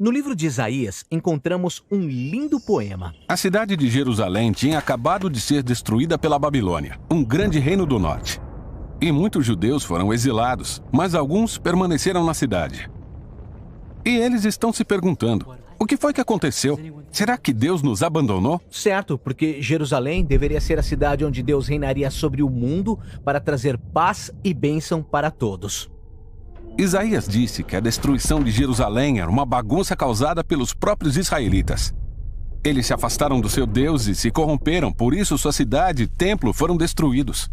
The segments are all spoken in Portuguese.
No livro de Isaías, encontramos um lindo poema. A cidade de Jerusalém tinha acabado de ser destruída pela Babilônia, um grande reino do norte. E muitos judeus foram exilados, mas alguns permaneceram na cidade. E eles estão se perguntando, o que foi que aconteceu? Será que Deus nos abandonou? Certo, porque Jerusalém deveria ser a cidade onde Deus reinaria sobre o mundo para trazer paz e bênção para todos. Isaías disse que a destruição de Jerusalém era uma bagunça causada pelos próprios israelitas. Eles se afastaram do seu Deus e se corromperam, por isso sua cidade e templo foram destruídos.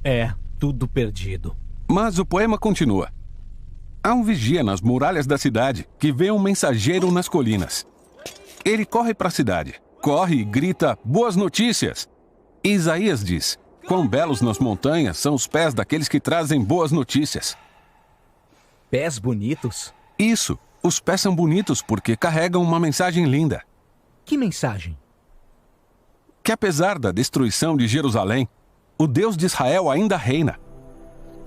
É, tudo perdido. Mas o poema continua. Há um vigia nas muralhas da cidade que vê um mensageiro nas colinas. Ele corre para a cidade, corre e grita, boas notícias! E Isaías diz, quão belos nas montanhas são os pés daqueles que trazem boas notícias. Pés bonitos? Isso, os pés são bonitos porque carregam uma mensagem linda. Que mensagem? Que apesar da destruição de Jerusalém, o Deus de Israel ainda reina.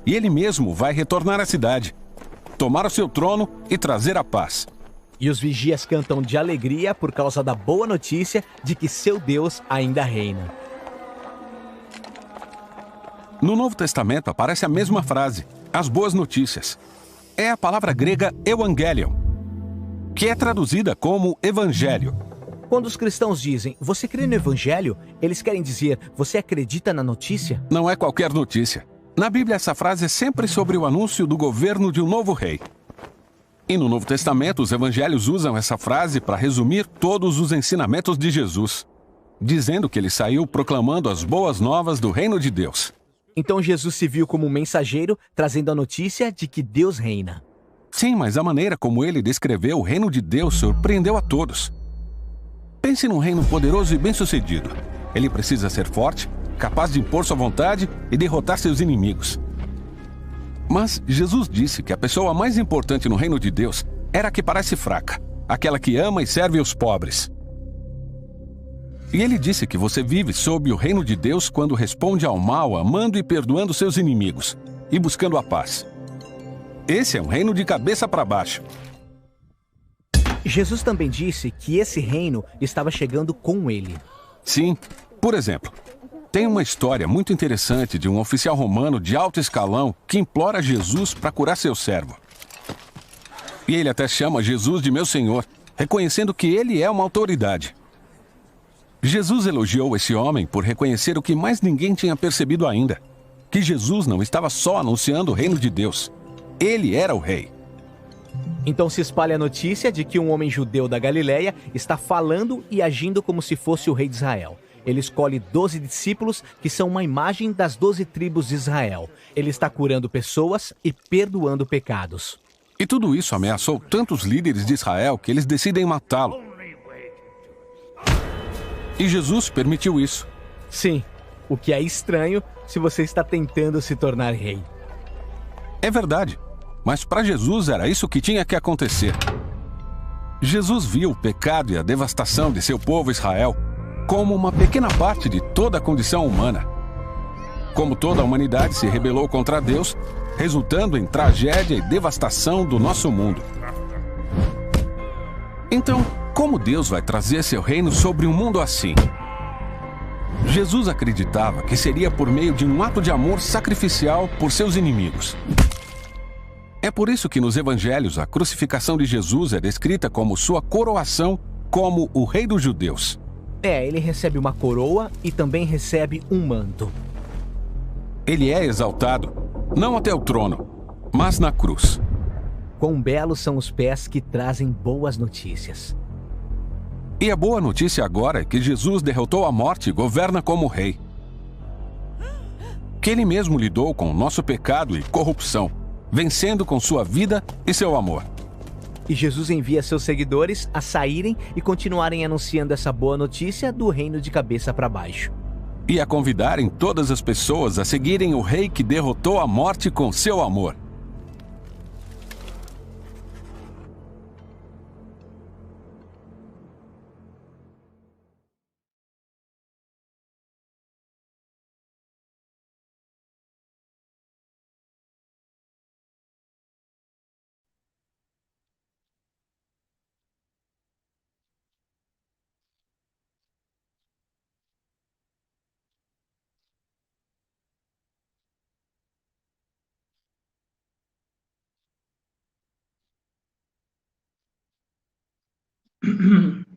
E ele mesmo vai retornar à cidade, tomar o seu trono e trazer a paz. E os vigias cantam de alegria por causa da boa notícia de que seu Deus ainda reina. No Novo Testamento aparece a mesma frase, as boas notícias. É a palavra grega evangelion, que é traduzida como evangelho. Quando os cristãos dizem, você crê no evangelho, eles querem dizer, você acredita na notícia? Não é qualquer notícia. Na Bíblia, essa frase é sempre sobre o anúncio do governo de um novo rei. E no Novo Testamento, os evangelhos usam essa frase para resumir todos os ensinamentos de Jesus, dizendo que ele saiu proclamando as boas novas do reino de Deus. Então Jesus se viu como um mensageiro, trazendo a notícia de que Deus reina. Sim, mas a maneira como ele descreveu o reino de Deus surpreendeu a todos. Pense num reino poderoso e bem-sucedido. Ele precisa ser forte, capaz de impor sua vontade e derrotar seus inimigos. Mas Jesus disse que a pessoa mais importante no reino de Deus era a que parece fraca, aquela que ama e serve os pobres. E ele disse que você vive sob o reino de Deus quando responde ao mal, amando e perdoando seus inimigos e buscando a paz. Esse é um reino de cabeça para baixo. Jesus também disse que esse reino estava chegando com ele. Sim, por exemplo, tem uma história muito interessante de um oficial romano de alto escalão que implora Jesus para curar seu servo. E ele até chama Jesus de meu senhor, reconhecendo que ele é uma autoridade. Jesus elogiou esse homem por reconhecer o que mais ninguém tinha percebido ainda, que Jesus não estava só anunciando o reino de Deus. Ele era o rei. Então se espalha a notícia de que um homem judeu da Galileia está falando e agindo como se fosse o rei de Israel. Ele escolhe 12 discípulos que são uma imagem das 12 tribos de Israel. Ele está curando pessoas e perdoando pecados. E tudo isso ameaçou tantos líderes de Israel que eles decidem matá-lo. E Jesus permitiu isso. Sim, o que é estranho se você está tentando se tornar rei. É verdade, mas para Jesus era isso que tinha que acontecer. Jesus viu o pecado e a devastação de seu povo Israel como uma pequena parte de toda a condição humana. Como toda a humanidade se rebelou contra Deus, resultando em tragédia e devastação do nosso mundo. Então, como Deus vai trazer seu reino sobre um mundo assim? Jesus acreditava que seria por meio de um ato de amor sacrificial por seus inimigos. É por isso que nos evangelhos a crucificação de Jesus é descrita como sua coroação como o rei dos judeus. Ele recebe uma coroa e também recebe um manto. Ele é exaltado, não até o trono, mas na cruz. Quão belos são os pés que trazem boas notícias. E a boa notícia agora é que Jesus derrotou a morte e governa como rei. Que ele mesmo lidou com o nosso pecado e corrupção, vencendo com sua vida e seu amor. E Jesus envia seus seguidores a saírem e continuarem anunciando essa boa notícia do reino de cabeça para baixo. E a convidarem todas as pessoas a seguirem o rei que derrotou a morte com seu amor.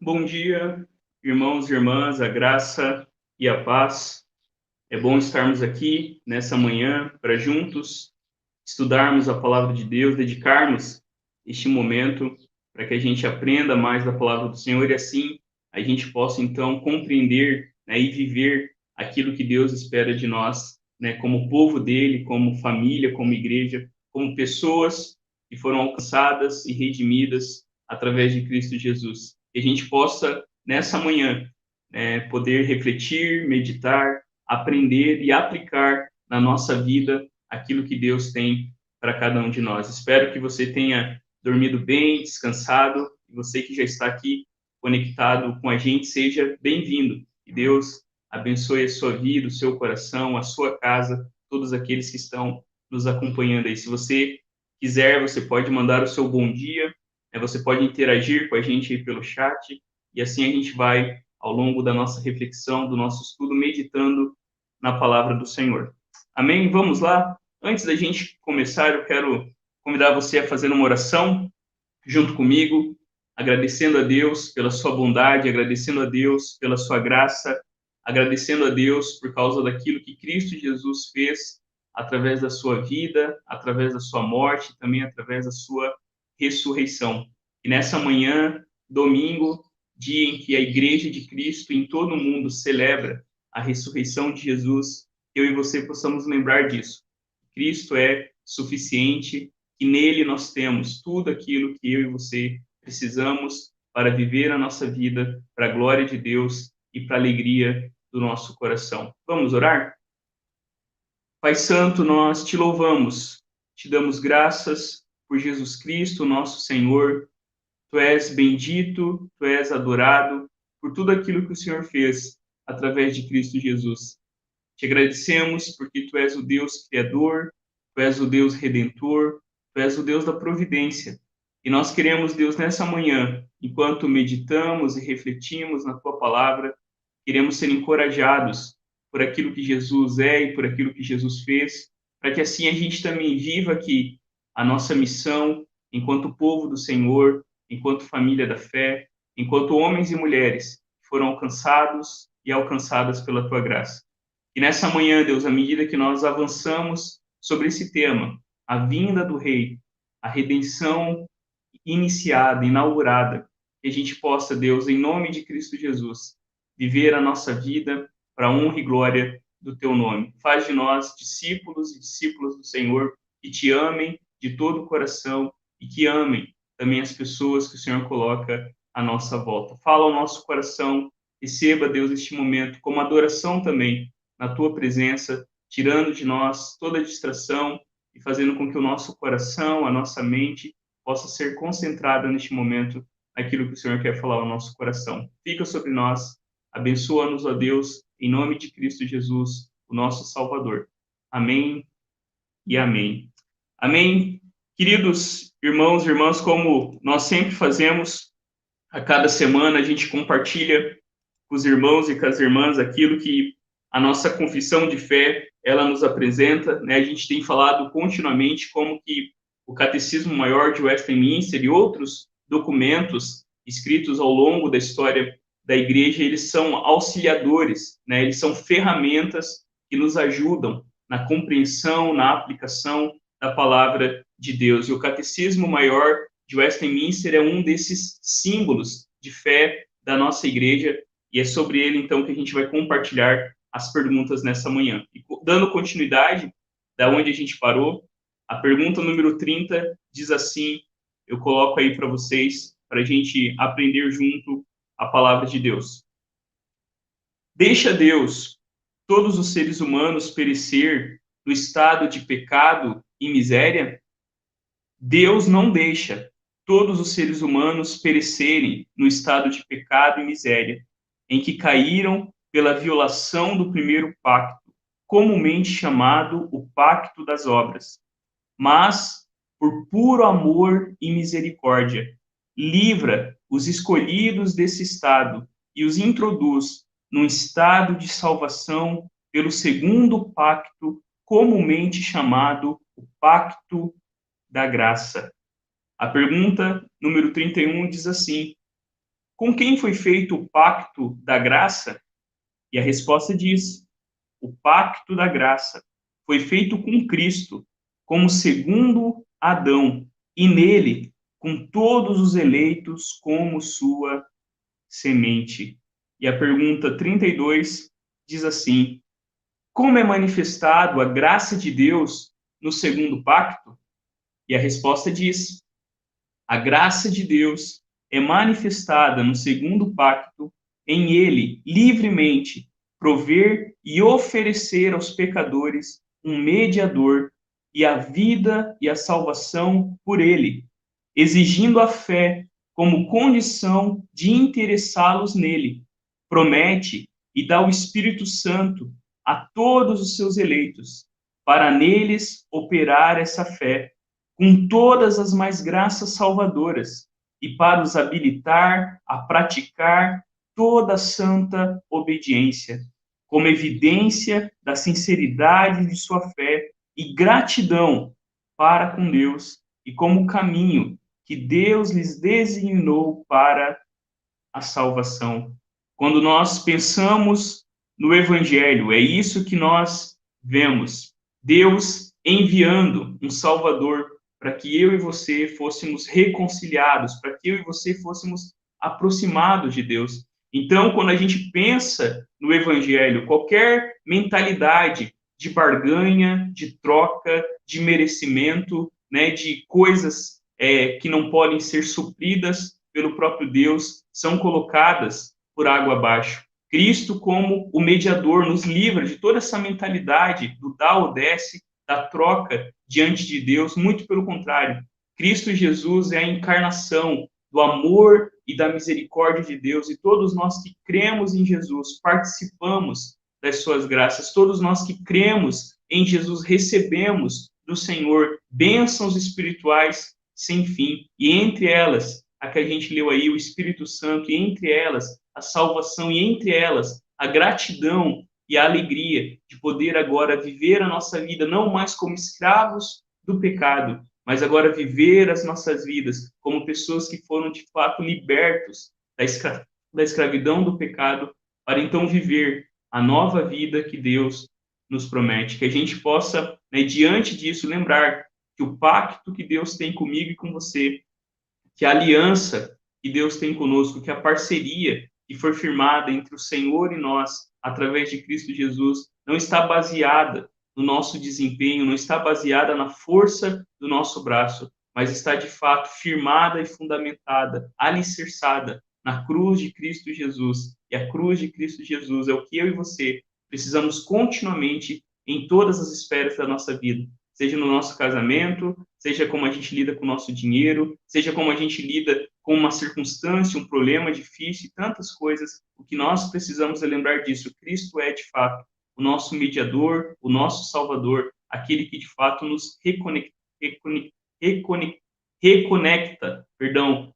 Bom dia, irmãos e irmãs, a graça e a paz. É bom estarmos aqui nessa manhã para juntos estudarmos a palavra de Deus, dedicarmos este momento para que a gente aprenda mais da palavra do Senhor e assim a gente possa então compreender, né, e viver aquilo que Deus espera de nós, né, como povo dele, como família, como igreja, como pessoas que foram alcançadas e redimidas através de Cristo Jesus. Que a gente possa nessa manhã, né, poder refletir, meditar, aprender e aplicar na nossa vida aquilo que Deus tem para cada um de nós. Espero que você tenha dormido bem, descansado, e você que já está aqui conectado com a gente, seja bem-vindo. Que Deus abençoe a sua vida, o seu coração, a sua casa, todos aqueles que estão nos acompanhando aí. Se você quiser, você pode mandar o seu bom dia, né? Você pode interagir com a gente aí pelo chat, e assim a gente vai, ao longo da nossa reflexão, do nosso estudo, meditando na palavra do Senhor. Amém? Vamos lá? Antes da gente começar, eu quero convidar você a fazer uma oração junto comigo, agradecendo a Deus pela sua bondade, agradecendo a Deus pela sua graça, agradecendo a Deus por causa daquilo que Cristo Jesus fez através da sua vida, através da sua morte, também através da sua ressurreição. E nessa manhã, domingo, dia em que a Igreja de Cristo em todo o mundo celebra a ressurreição de Jesus, eu e você possamos lembrar disso. Cristo é suficiente, e nele nós temos tudo aquilo que eu e você precisamos para viver a nossa vida para a glória de Deus e para a alegria do nosso coração. Vamos orar? Pai Santo, nós te louvamos, te damos graças por Jesus Cristo, nosso Senhor. Tu és bendito, tu és adorado por tudo aquilo que o Senhor fez através de Cristo Jesus. Te agradecemos porque tu és o Deus criador, tu és o Deus redentor, tu és o Deus da providência. E nós queremos, Deus, nessa manhã, enquanto meditamos e refletimos na tua palavra, queremos ser encorajados por aquilo que Jesus é e por aquilo que Jesus fez, para que assim a gente também viva aqui a nossa missão enquanto povo do Senhor, enquanto família da fé, enquanto homens e mulheres que foram alcançados e alcançadas pela tua graça. E nessa manhã, Deus, à medida que nós avançamos sobre esse tema, a vinda do Rei, a redenção iniciada, inaugurada, que a gente possa, Deus, em nome de Cristo Jesus, viver a nossa vida para a honra e glória do teu nome. Faz de nós discípulos e discípulas do Senhor que te amem de todo o coração e que amem também as pessoas que o Senhor coloca à nossa volta. Fala ao nosso coração, receba, Deus, este momento como adoração também na tua presença, tirando de nós toda a distração e fazendo com que o nosso coração, a nossa mente, possa ser concentrada neste momento naquilo que o Senhor quer falar ao nosso coração. Fica sobre nós, abençoa-nos, ó Deus, em nome de Cristo Jesus, o nosso Salvador. Amém e amém. Amém. Queridos irmãos e irmãs, como nós sempre fazemos, a cada semana a gente compartilha com os irmãos e com as irmãs aquilo que a nossa confissão de fé, ela nos apresenta, né? A gente tem falado continuamente como que o Catecismo Maior de Westminster e outros documentos escritos ao longo da história da Igreja, eles são auxiliadores, né? Eles são ferramentas que nos ajudam na compreensão, na aplicação da palavra de Deus. E o Catecismo Maior de Westminster é um desses símbolos de fé da nossa Igreja, e é sobre ele, então, que a gente vai compartilhar as perguntas nessa manhã. E dando continuidade da onde a gente parou, a pergunta número 30 diz assim, eu coloco aí para vocês, para a gente aprender junto a palavra de Deus. Deixa Deus todos os seres humanos perecer no estado de pecado e miséria? Deus não deixa todos os seres humanos perecerem no estado de pecado e miséria, em que caíram pela violação do primeiro pacto, comumente chamado o pacto das obras. Mas, por puro amor e misericórdia, livra os escolhidos desse estado e os introduz num estado de salvação pelo segundo pacto, comumente chamado o pacto da graça. A pergunta número 31 diz assim: com quem foi feito o pacto da graça? E a resposta diz: o pacto da graça foi feito com Cristo, como segundo Adão, e nele, com todos os eleitos como sua semente. E a pergunta 32 diz assim: como é manifestado a graça de Deus no segundo pacto? E a resposta diz: a graça de Deus é manifestada no segundo pacto, em ele, livremente, prover e oferecer aos pecadores um mediador e a vida e a salvação por ele, exigindo a fé como condição de interessá-los nele. Promete e dá o Espírito Santo a todos os seus eleitos, para neles operar essa fé, com todas as mais graças salvadoras, e para os habilitar a praticar toda a santa obediência, como evidência da sinceridade de sua fé e gratidão para com Deus, e como caminho que Deus lhes designou para a salvação. Quando nós pensamos no Evangelho, é isso que nós vemos. Deus enviando um Salvador para que eu e você fôssemos reconciliados, para que eu e você fôssemos aproximados de Deus. Então, quando a gente pensa no Evangelho, qualquer mentalidade de barganha, de troca, de merecimento, né, de coisas que não podem ser supridas pelo próprio Deus, são colocadas por água abaixo. Cristo, como o mediador, nos livra de toda essa mentalidade do dá ou desce, da troca diante de Deus. Muito pelo contrário, Cristo Jesus é a encarnação do amor e da misericórdia de Deus, e todos nós que cremos em Jesus participamos das suas graças. Todos nós que cremos em Jesus recebemos do Senhor bênçãos espirituais sem fim, e entre elas, a que a gente leu aí, o Espírito Santo, e entre elas, a salvação, e entre elas, a gratidão e a alegria de poder agora viver a nossa vida não mais como escravos do pecado, mas agora viver as nossas vidas como pessoas que foram de fato libertos da escravidão do pecado, para então viver a nova vida que Deus nos promete. Que a gente possa, né, diante disso, lembrar que o pacto que Deus tem comigo e com você, que a aliança que Deus tem conosco, que a parceria que foi firmada entre o Senhor e nós, através de Cristo Jesus, não está baseada no nosso desempenho, não está baseada na força do nosso braço, mas está de fato firmada e fundamentada, alicerçada na cruz de Cristo Jesus. E a cruz de Cristo Jesus é o que eu e você precisamos continuamente em todas as esferas da nossa vida, seja no nosso casamento, seja como a gente lida com o nosso dinheiro, seja como a gente lida com uma circunstância, um problema difícil, tantas coisas. O que nós precisamos é lembrar disso. Cristo é, de fato, o nosso mediador, o nosso salvador, aquele que, de fato, nos reconecta,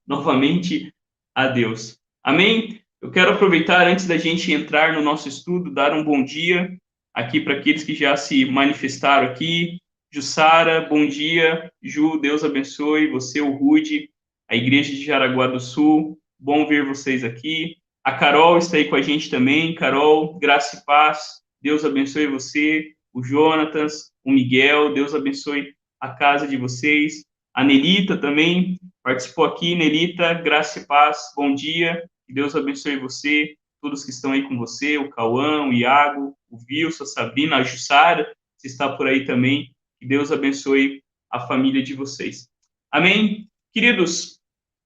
novamente a Deus. Amém? Eu quero aproveitar, antes da gente entrar no nosso estudo, dar um bom dia aqui para aqueles que já se manifestaram aqui. Jussara, bom dia. Ju, Deus abençoe. Você, o Rude, a Igreja de Jaraguá do Sul. Bom ver vocês aqui. A Carol está aí com a gente também. Carol, graça e paz. Deus abençoe você. O Jonatas, o Miguel, Deus abençoe a casa de vocês. A Nelita também participou aqui. Nelita, graça e paz. Bom dia. Que Deus abençoe você. Todos que estão aí com você. O Cauã, o Iago, o Wilson, a Sabrina, a Jussara, que está por aí também. Que Deus abençoe a família de vocês. Amém? Queridos,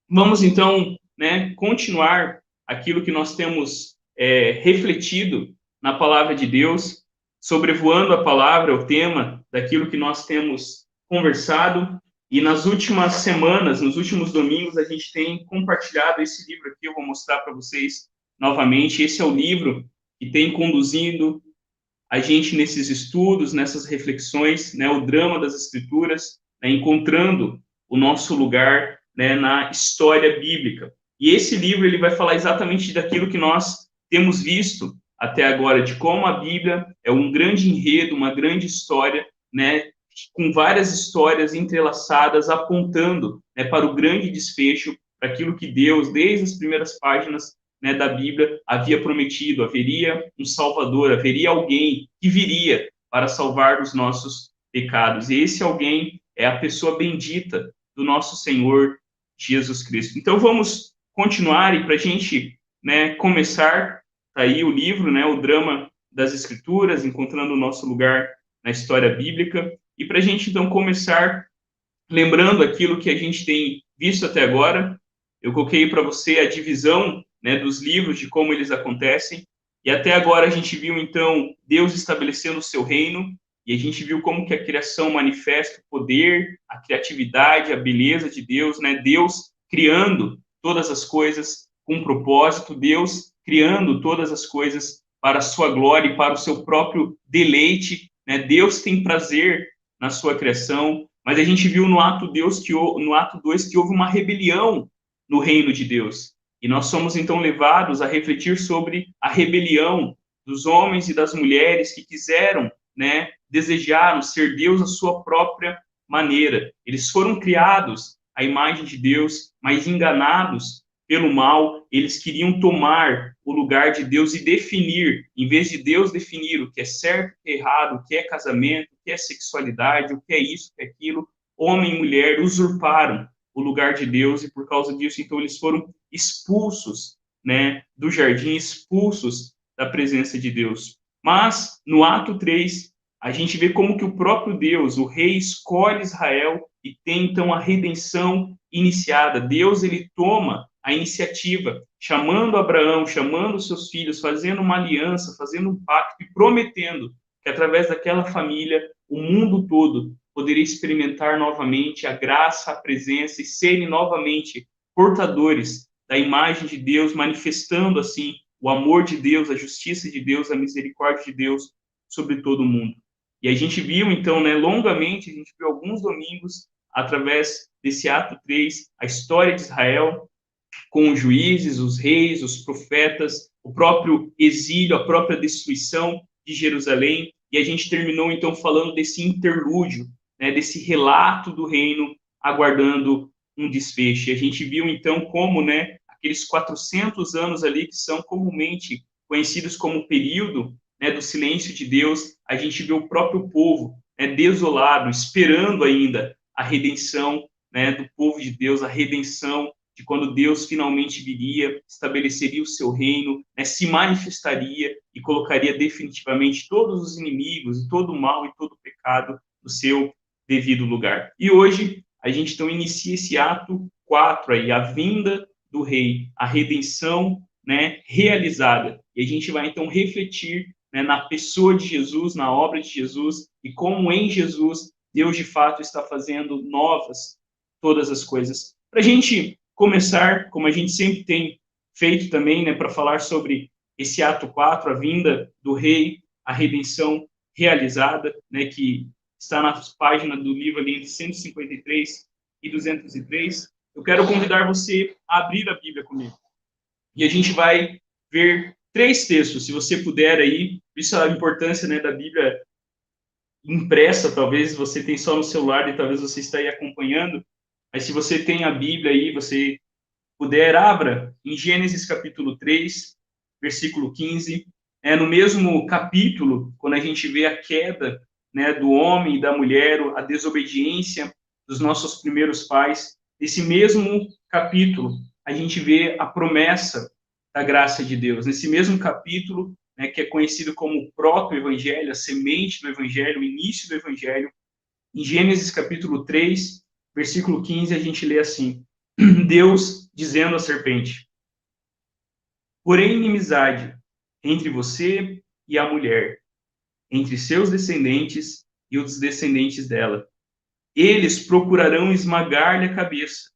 vamos então, né, continuar aquilo que nós temos refletido na palavra de Deus, sobrevoando a palavra, o tema daquilo que nós temos conversado. E nas últimas semanas, nos últimos domingos, a gente tem compartilhado esse livro aqui. Eu vou mostrar para vocês novamente. Esse é o livro que tem conduzido a gente nesses estudos, nessas reflexões, né, o drama das Escrituras, né, encontrando o nosso lugar, né, na história bíblica. E esse livro ele vai falar exatamente daquilo que nós temos visto até agora, de como a Bíblia é um grande enredo, uma grande história, né, com várias histórias entrelaçadas, apontando, né, para o grande desfecho, para aquilo que Deus, desde as primeiras páginas, né, da Bíblia, havia prometido. Haveria um Salvador, haveria alguém que viria para salvar os nossos pecados. E esse alguém é a pessoa bendita do nosso Senhor Jesus Cristo. Então vamos continuar, e para a gente, né, começar, tá aí o livro, né, o Drama das Escrituras, encontrando o nosso lugar na história bíblica. E para a gente, então, começar lembrando aquilo que a gente tem visto até agora, eu coloquei para você a divisão, né, dos livros, de como eles acontecem. E até agora a gente viu, então, Deus estabelecendo o seu reino, e a gente viu como que a criação manifesta o poder, a criatividade, a beleza de Deus, né? Deus criando todas as coisas com um propósito, Deus criando todas as coisas para a sua glória e para o seu próprio deleite, né? Deus tem prazer na sua criação, mas a gente viu no ato 2 que houve uma rebelião no reino de Deus. E nós somos, então, levados a refletir sobre a rebelião dos homens e das mulheres que quiseram, né, desejaram ser Deus à sua própria maneira. Eles foram criados à imagem de Deus, mas enganados pelo mal, eles queriam tomar o lugar de Deus e definir, em vez de Deus definir o que é certo, o que é errado, o que é casamento, o que é sexualidade, o que é isso, o que é aquilo, homem e mulher usurparam o lugar de Deus, e por causa disso, então, eles foram expulsos, né, do jardim, expulsos da presença de Deus. Mas, no ato 3, a gente vê como que o próprio Deus, o rei, escolhe Israel e tem, então, a redenção iniciada. Deus, ele toma a iniciativa, chamando Abraão, chamando seus filhos, fazendo uma aliança, fazendo um pacto e prometendo que, através daquela família, o mundo todo poderia experimentar novamente a graça, a presença e serem novamente portadores da imagem de Deus, manifestando, assim, o amor de Deus, a justiça de Deus, a misericórdia de Deus sobre todo o mundo. E a gente viu, então, né, longamente, a gente viu alguns domingos, através desse ato 3, a história de Israel, com os juízes, os reis, os profetas, o próprio exílio, a própria destruição de Jerusalém. E a gente terminou, então, falando desse interlúdio, né, desse relato do reino aguardando um desfecho. E a gente viu, então, como, né, aqueles 400 anos ali, que são comumente conhecidos como o período, né, do silêncio de Deus, a gente vê o próprio povo, né, desolado, esperando ainda a redenção, né, do povo de Deus, a redenção de quando Deus finalmente viria, estabeleceria o seu reino, né, se manifestaria e colocaria definitivamente todos os inimigos, todo o mal e todo o pecado no seu devido lugar. E hoje a gente então inicia esse ato 4 aí, a vinda do rei, a redenção, né, realizada. E a gente vai então refletir, né, na pessoa de Jesus, na obra de Jesus, e como em Jesus Deus de fato está fazendo novas todas as coisas. Para a gente começar, como a gente sempre tem feito também, né, para falar sobre esse ato 4, a vinda do rei, a redenção realizada, né, que está na página do livro ali entre 153 e 203, eu quero convidar você a abrir a Bíblia comigo. E a gente vai ver 3 textos, se você puder aí, isso é a importância, né, da Bíblia impressa, talvez você tem só no celular e talvez você está aí acompanhando, mas se você tem a Bíblia aí, você puder, abra em Gênesis capítulo 3, versículo 15, no mesmo capítulo, quando a gente vê a queda, né, do homem e da mulher, a desobediência dos nossos primeiros pais, nesse mesmo capítulo, a gente vê a promessa da graça de Deus. Nesse mesmo capítulo, né, que é conhecido como o proto-evangelho, a semente do evangelho, o início do evangelho, em Gênesis capítulo 3, versículo 15, a gente lê assim: Deus dizendo à serpente: porém inimizade entre você e a mulher, entre seus descendentes e os descendentes dela. Eles procurarão esmagar-lhe a cabeça,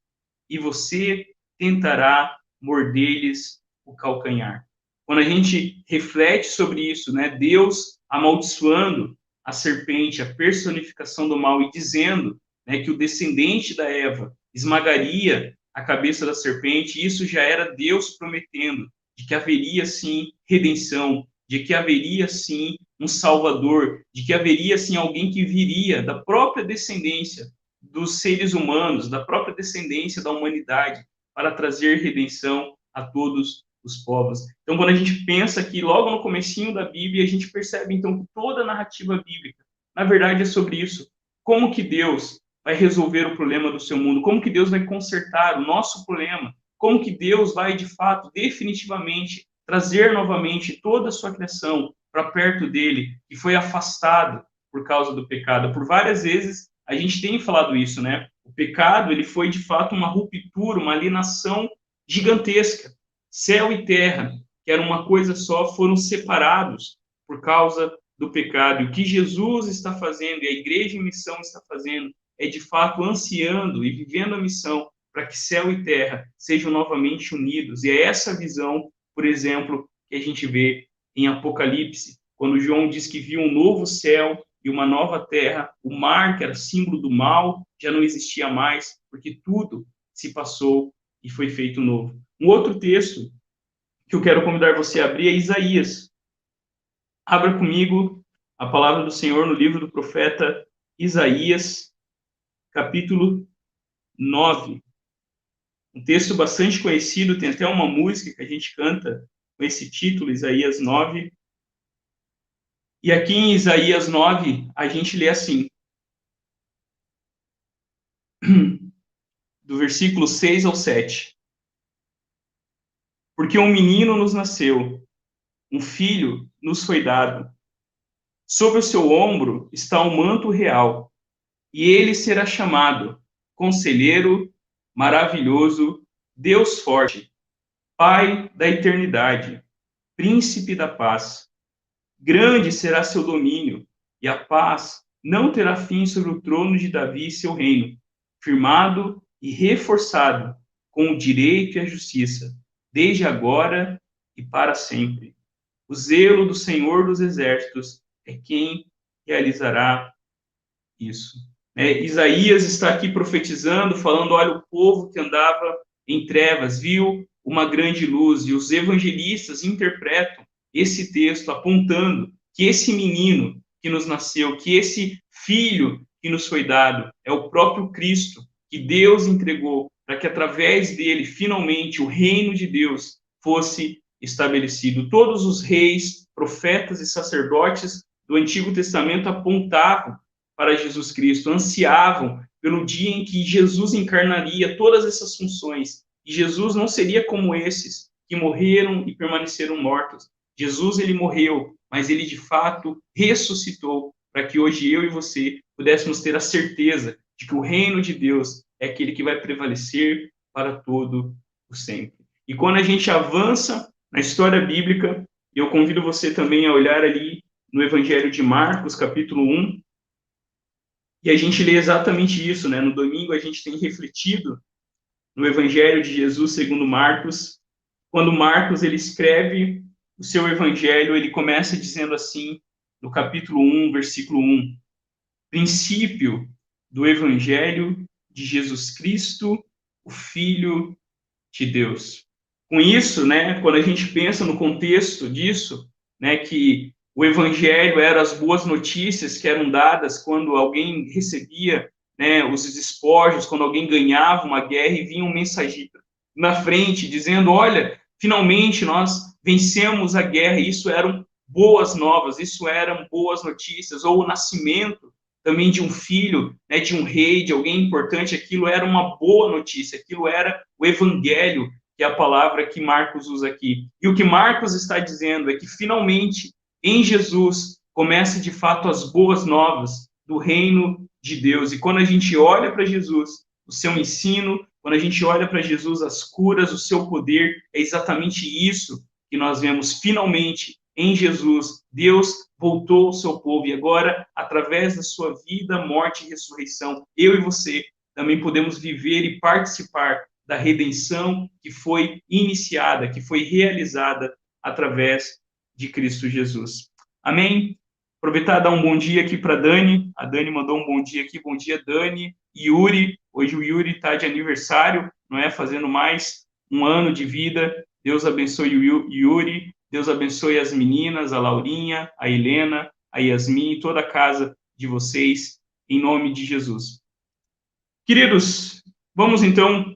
e você tentará morder-lhes o calcanhar. Quando a gente reflete sobre isso, né, Deus amaldiçoando a serpente, a personificação do mal, e dizendo, né, que o descendente da Eva esmagaria a cabeça da serpente, isso já era Deus prometendo de que haveria, sim, redenção, de que haveria, sim, um Salvador, de que haveria, sim, alguém que viria da própria descendência dos seres humanos, da própria descendência da humanidade, para trazer redenção a todos os povos. Então, quando a gente pensa aqui, logo no comecinho da Bíblia, a gente percebe, então, que toda a narrativa bíblica, na verdade, é sobre isso. Como que Deus vai resolver o problema do seu mundo? Como que Deus vai consertar o nosso problema? Como que Deus vai, de fato, definitivamente, trazer novamente toda a sua criação para perto dele, que foi afastado por causa do pecado? Por várias vezes, a gente tem falado isso, né? O pecado, ele foi, de fato, uma ruptura, uma alienação gigantesca. Céu e terra, que era uma coisa só, foram separados por causa do pecado. E o que Jesus está fazendo, e a igreja em missão está fazendo, é de fato ansiando e vivendo a missão para que céu e terra sejam novamente unidos. E é essa visão, por exemplo, que a gente vê em Apocalipse, quando João diz que viu um novo céu e uma nova terra, o mar, que era símbolo do mal, já não existia mais, porque tudo se passou e foi feito novo. Um outro texto que eu quero convidar você a abrir é Isaías. Abra comigo a palavra do Senhor no livro do profeta Isaías, capítulo 9. Um texto bastante conhecido, tem até uma música que a gente canta com esse título, Isaías 9. E aqui em Isaías 9, a gente lê assim, do versículo 6 ao 7. Porque um menino nos nasceu, um filho nos foi dado. Sobre o seu ombro está um manto real, e ele será chamado Conselheiro, Maravilhoso, Deus Forte, Pai da Eternidade, Príncipe da Paz. Grande será seu domínio, e a paz não terá fim sobre o trono de Davi e seu reino, firmado e reforçado com o direito e a justiça, desde agora e para sempre. O zelo do Senhor dos Exércitos é quem realizará isso. Isaías está aqui profetizando, falando, olha, o povo que andava em trevas viu uma grande luz, e os evangelistas interpretam esse texto apontando que esse menino que nos nasceu, que esse filho que nos foi dado, é o próprio Cristo, que Deus entregou para que através dele, finalmente, o reino de Deus fosse estabelecido. Todos os reis, profetas e sacerdotes do Antigo Testamento apontavam para Jesus Cristo, ansiavam pelo dia em que Jesus encarnaria todas essas funções. E Jesus não seria como esses que morreram e permaneceram mortos. Jesus, ele morreu, mas ele de fato ressuscitou para que hoje eu e você pudéssemos ter a certeza de que o reino de Deus é aquele que vai prevalecer para todo o sempre. E quando a gente avança na história bíblica, eu convido você também a olhar ali no Evangelho de Marcos, capítulo 1, e a gente lê exatamente isso, né? No domingo a gente tem refletido no Evangelho de Jesus segundo Marcos. Quando Marcos ele escreve o seu Evangelho, ele começa dizendo assim, no capítulo 1, versículo 1, princípio do Evangelho de Jesus Cristo, o Filho de Deus. Com isso, né, quando a gente pensa no contexto disso, né, que o evangelho era as boas notícias que eram dadas quando alguém recebia, né, os despojos, quando alguém ganhava uma guerra e vinha um mensageiro na frente dizendo, olha, finalmente nós vencemos a guerra. Isso eram boas novas, isso eram boas notícias. Ou o nascimento também de um filho, né, de um rei, de alguém importante, aquilo era uma boa notícia, aquilo era o evangelho, que é a palavra que Marcos usa aqui. E o que Marcos está dizendo é que finalmente em Jesus começa de fato as boas novas do reino de Deus. E quando a gente olha para Jesus, o seu ensino, quando a gente olha para Jesus, as curas, o seu poder, é exatamente isso que nós vemos finalmente em Jesus. Deus voltou ao seu povo e agora, através da sua vida, morte e ressurreição, eu e você também podemos viver e participar da redenção que foi iniciada, que foi realizada através de Cristo Jesus. Amém? Aproveitar e dar um bom dia aqui para Dani. A Dani mandou um bom dia aqui. Bom dia, Dani. Yuri. Hoje o Yuri está de aniversário, não é? Fazendo mais um ano de vida. Deus abençoe o Yuri. Deus abençoe as meninas, a Laurinha, a Helena, a Yasmin e toda a casa de vocês, em nome de Jesus. Queridos, vamos então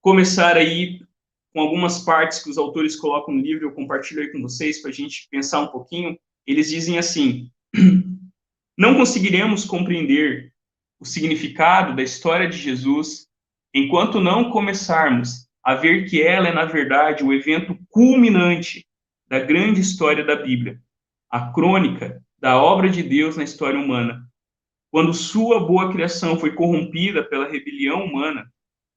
começar aí com algumas partes que os autores colocam no livro, eu compartilho aí com vocês para a gente pensar um pouquinho. Eles dizem assim: não conseguiremos compreender o significado da história de Jesus enquanto não começarmos a ver que ela é, na verdade, o evento culminante da grande história da Bíblia, a crônica da obra de Deus na história humana. Quando sua boa criação foi corrompida pela rebelião humana,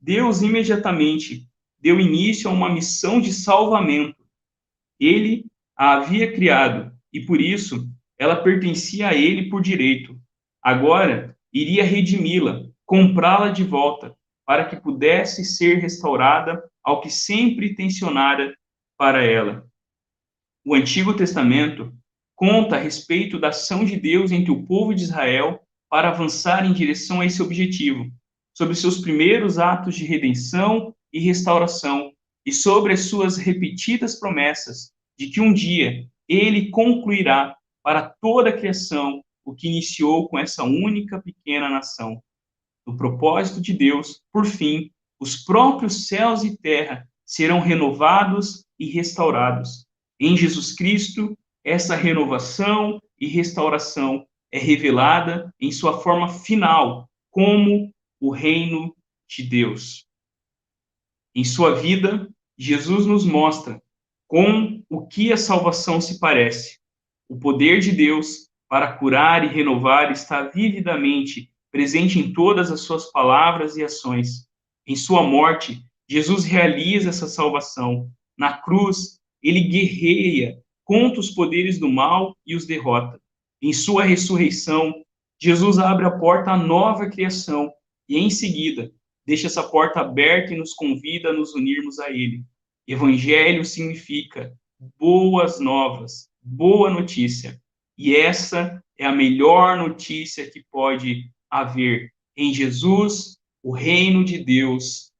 Deus imediatamente deu início a uma missão de salvamento. Ele a havia criado e, por isso, ela pertencia a ele por direito. Agora, iria redimi-la, comprá-la de volta, para que pudesse ser restaurada ao que sempre tensionara para ela. O Antigo Testamento conta a respeito da ação de Deus entre o povo de Israel para avançar em direção a esse objetivo, sobre seus primeiros atos de redenção e restauração, e sobre as suas repetidas promessas de que um dia ele concluirá para toda a criação o que iniciou com essa única pequena nação. No propósito de Deus, por fim, os próprios céus e terra serão renovados e restaurados. Em Jesus Cristo, essa renovação e restauração é revelada em sua forma final, como o reino de Deus. Em sua vida, Jesus nos mostra com o que a salvação se parece. O poder de Deus para curar e renovar está vividamente presente em todas as suas palavras e ações. Em sua morte, Jesus realiza essa salvação. Na cruz, ele guerreia contra os poderes do mal e os derrota. Em sua ressurreição, Jesus abre a porta à nova criação e, em seguida, deixa essa porta aberta e nos convida a nos unirmos a ele. Evangelho significa boas novas, boa notícia. E essa é a melhor notícia que pode haver. Em Jesus, o reino de Deus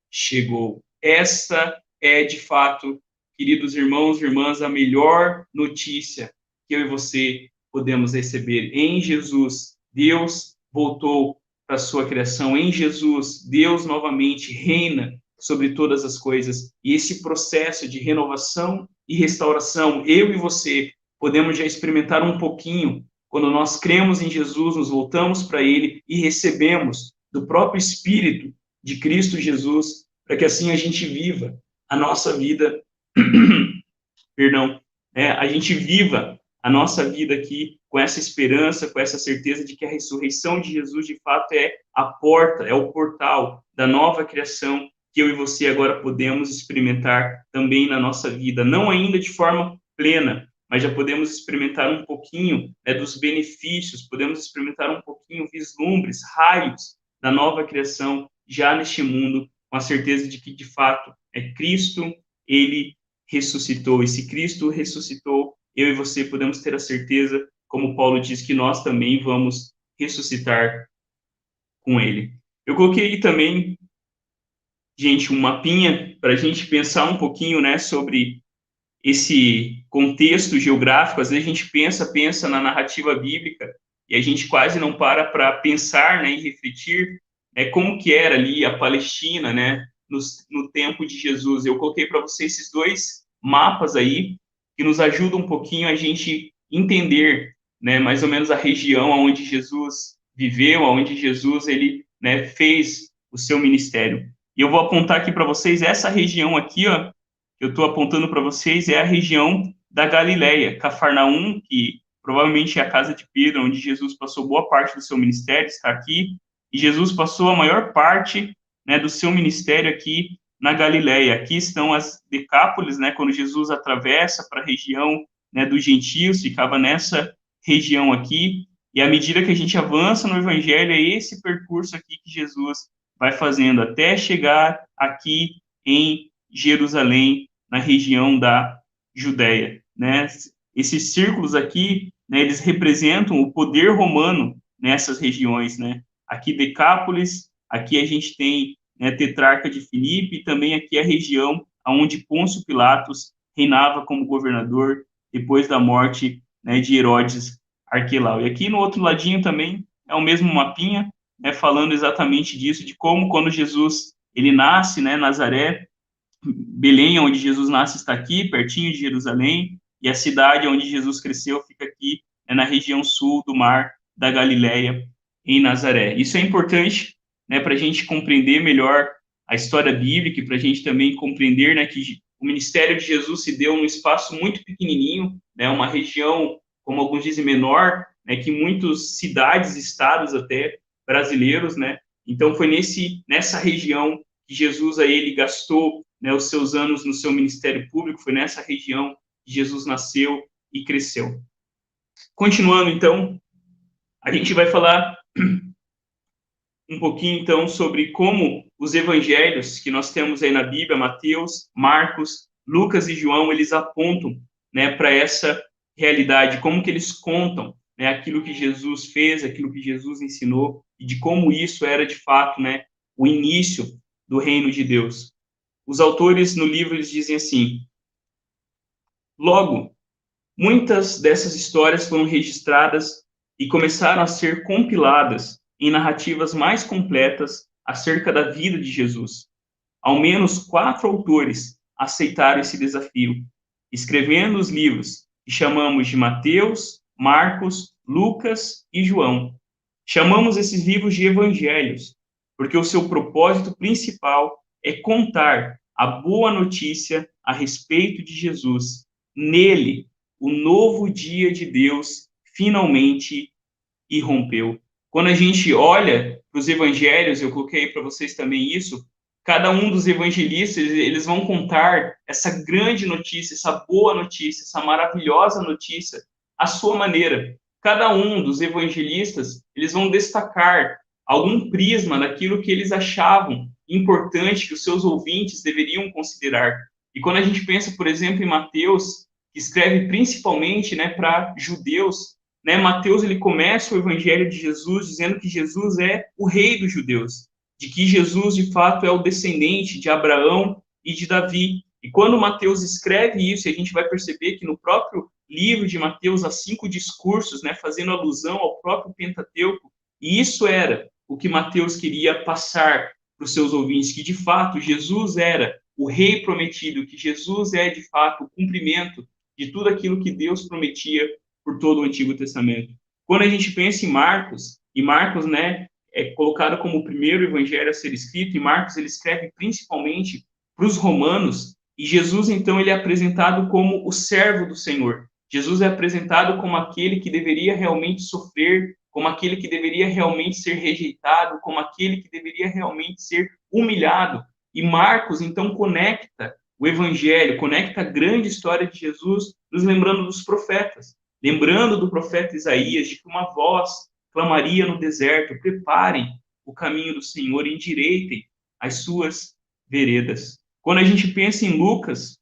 chegou. Essa é, de fato, queridos irmãos e irmãs, a melhor notícia que eu e você podemos receber. Em Jesus, Deus voltou para a sua criação. Em Jesus, Deus novamente reina sobre todas as coisas. E esse processo de renovação e restauração, eu e você podemos já experimentar um pouquinho quando nós cremos em Jesus, nos voltamos para ele e recebemos do próprio Espírito de Cristo Jesus, para que assim a gente viva a nossa vida, a gente viva a nossa vida aqui com essa esperança, com essa certeza de que a ressurreição de Jesus, de fato, é a porta, é o portal da nova criação que eu e você agora podemos experimentar também na nossa vida, não ainda de forma plena, mas já podemos experimentar um pouquinho dos benefícios, podemos experimentar um pouquinho vislumbres, raios da nova criação já neste mundo, com a certeza de que, de fato, é Cristo, ele ressuscitou. E se Cristo ressuscitou, eu e você podemos ter a certeza, como Paulo diz, que nós também vamos ressuscitar com ele. Eu coloquei aí também, gente, um mapinha para a gente pensar um pouquinho, sobre esse contexto geográfico. Às vezes a gente pensa na narrativa bíblica e a gente quase não para pensar, e refletir como que era ali a Palestina, no tempo de Jesus. Eu coloquei para vocês esses dois mapas aí que nos ajudam um pouquinho a gente entender, mais ou menos a região onde Jesus viveu, onde Jesus ele, fez o seu ministério. E eu vou apontar aqui para vocês essa região aqui, ó, que eu estou apontando para vocês, é a região da Galileia, Cafarnaum, que provavelmente é a casa de Pedro, onde Jesus passou boa parte do seu ministério, está aqui, e Jesus passou a maior parte, do seu ministério aqui na Galileia. Aqui estão as Decápolis, quando Jesus atravessa para a região, dos gentios, ficava nessa região aqui, e à medida que a gente avança no Evangelho, é esse percurso aqui que Jesus vai fazendo, até chegar aqui em Jerusalém, na região da Judéia, Esses círculos aqui, eles representam o poder romano nessas regiões, Aqui Decápolis, aqui a gente tem Tetrarca de Filipe, e também aqui a região onde Pôncio Pilatos reinava como governador depois da morte de Herodes Arquelau. E aqui no outro ladinho também é o mesmo mapinha, falando exatamente disso, de como quando Jesus ele nasce, né, Nazaré, Belém, onde Jesus nasce, está aqui, pertinho de Jerusalém, e a cidade onde Jesus cresceu fica aqui, na região sul do Mar da Galileia, em Nazaré. Isso é importante, né, para a gente compreender melhor a história bíblica e para a gente também compreender, né, que o ministério de Jesus se deu num espaço muito pequenininho, né, uma região, como alguns dizem, menor, né, que muitas cidades, estados até brasileiros, né, então foi nessa região que Jesus aí, ele gastou, né, os seus anos no seu ministério público, foi nessa região que Jesus nasceu e cresceu. Continuando, então, a gente vai falar um pouquinho, então, sobre como os evangelhos que nós temos aí na Bíblia, Mateus, Marcos, Lucas e João, eles apontam, né, para essa realidade, como que eles contam, né, aquilo que Jesus fez, aquilo que Jesus ensinou, e de como isso era, de fato, né, o início do reino de Deus. Os autores no livro, eles dizem assim: logo, muitas dessas histórias foram registradas e começaram a ser compiladas em narrativas mais completas acerca da vida de Jesus. Ao menos 4 autores aceitaram esse desafio, escrevendo os livros que chamamos de Mateus, Marcos, Lucas e João. Chamamos esses livros de evangelhos, porque o seu propósito principal é contar a boa notícia a respeito de Jesus. Nele, o novo dia de Deus finalmente irrompeu. Quando a gente olha para os evangelhos, eu coloquei para vocês também isso, cada um dos evangelistas, eles vão contar essa grande notícia, essa boa notícia, essa maravilhosa notícia, à sua maneira. Cada um dos evangelistas, eles vão destacar algum prisma daquilo que eles achavam importante, que os seus ouvintes deveriam considerar. E quando a gente pensa, por exemplo, em Mateus, que escreve principalmente, né, para judeus, né, Mateus, ele começa o evangelho de Jesus dizendo que Jesus é o rei dos judeus, de que Jesus, de fato, é o descendente de Abraão e de Davi. E quando Mateus escreve isso, a gente vai perceber que no próprio livro de Mateus há 5 discursos, né, fazendo alusão ao próprio Pentateuco, e isso era o que Mateus queria passar para os seus ouvintes, que de fato Jesus era o rei prometido, que Jesus é de fato o cumprimento de tudo aquilo que Deus prometia por todo o Antigo Testamento. Quando a gente pensa em Marcos, e Marcos, né, é colocado como o primeiro evangelho a ser escrito, e Marcos ele escreve principalmente para os romanos, e Jesus então ele é apresentado como o servo do Senhor. Jesus é apresentado como aquele que deveria realmente sofrer, como aquele que deveria realmente ser rejeitado, como aquele que deveria realmente ser humilhado. E Marcos então conecta o evangelho, conecta a grande história de Jesus, nos lembrando dos profetas, lembrando do profeta Isaías, de que uma voz clamaria no deserto: preparem o caminho do Senhor, endireitem as suas veredas. Quando a gente pensa em Lucas,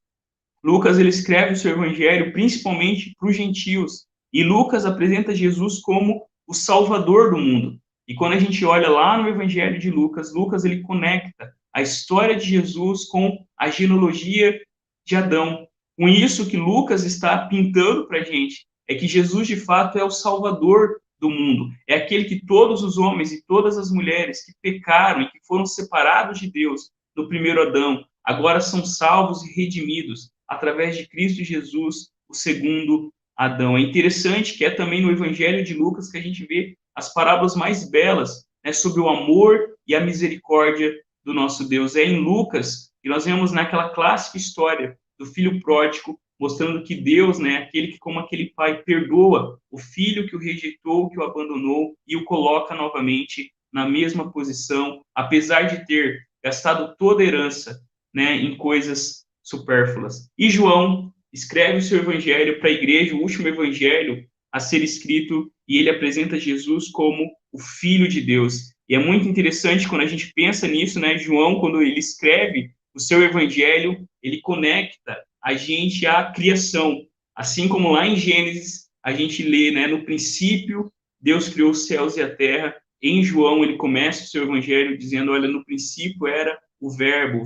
Lucas ele escreve o seu evangelho principalmente para os gentios, e Lucas apresenta Jesus como o Salvador do mundo. E quando a gente olha lá no evangelho de Lucas, Lucas ele conecta a história de Jesus com a genealogia de Adão. Com isso que Lucas está pintando para a gente, é que Jesus de fato é o Salvador do mundo, é aquele que todos os homens e todas as mulheres que pecaram e que foram separados de Deus no primeiro Adão, agora são salvos e redimidos através de Cristo Jesus, o segundo Adão. É interessante que é também no Evangelho de Lucas que a gente vê as parábolas mais belas, né, sobre o amor e a misericórdia do nosso Deus. É em Lucas que nós vemos naquela clássica história do filho pródigo, mostrando que Deus, né, aquele que, como aquele pai, perdoa o filho que o rejeitou, que o abandonou, e o coloca novamente na mesma posição, apesar de ter gastado toda a herança, né, em coisas supérfluas. E João escreve o seu evangelho para a igreja, o último evangelho a ser escrito, e ele apresenta Jesus como o Filho de Deus. E é muito interessante quando a gente pensa nisso, né? João, quando ele escreve o seu evangelho, ele conecta a gente à criação. Assim como lá em Gênesis, a gente lê, né? No princípio, Deus criou os céus e a terra. Em João, ele começa o seu evangelho dizendo, olha, no princípio era o verbo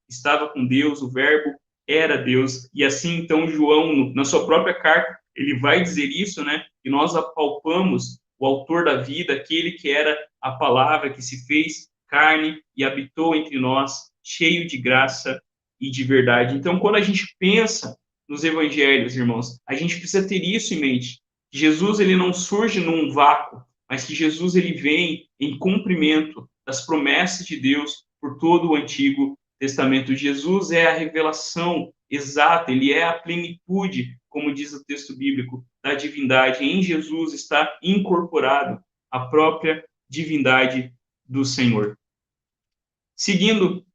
estava com Deus, o verbo era Deus. E assim, então, João, na sua própria carta, ele vai dizer isso, né? Que nós apalpamos o autor da vida, aquele que era a palavra que se fez carne e habitou entre nós, cheio de graça e de verdade. Então, quando a gente pensa nos evangelhos, irmãos, a gente precisa ter isso em mente. Jesus, ele não surge num vácuo, mas que Jesus, ele vem em cumprimento das promessas de Deus por todo o Antigo Testamento. Jesus é a revelação exata, ele é a plenitude, como diz o texto bíblico, da divindade. Em Jesus está incorporado a própria divindade do Senhor. Seguindo,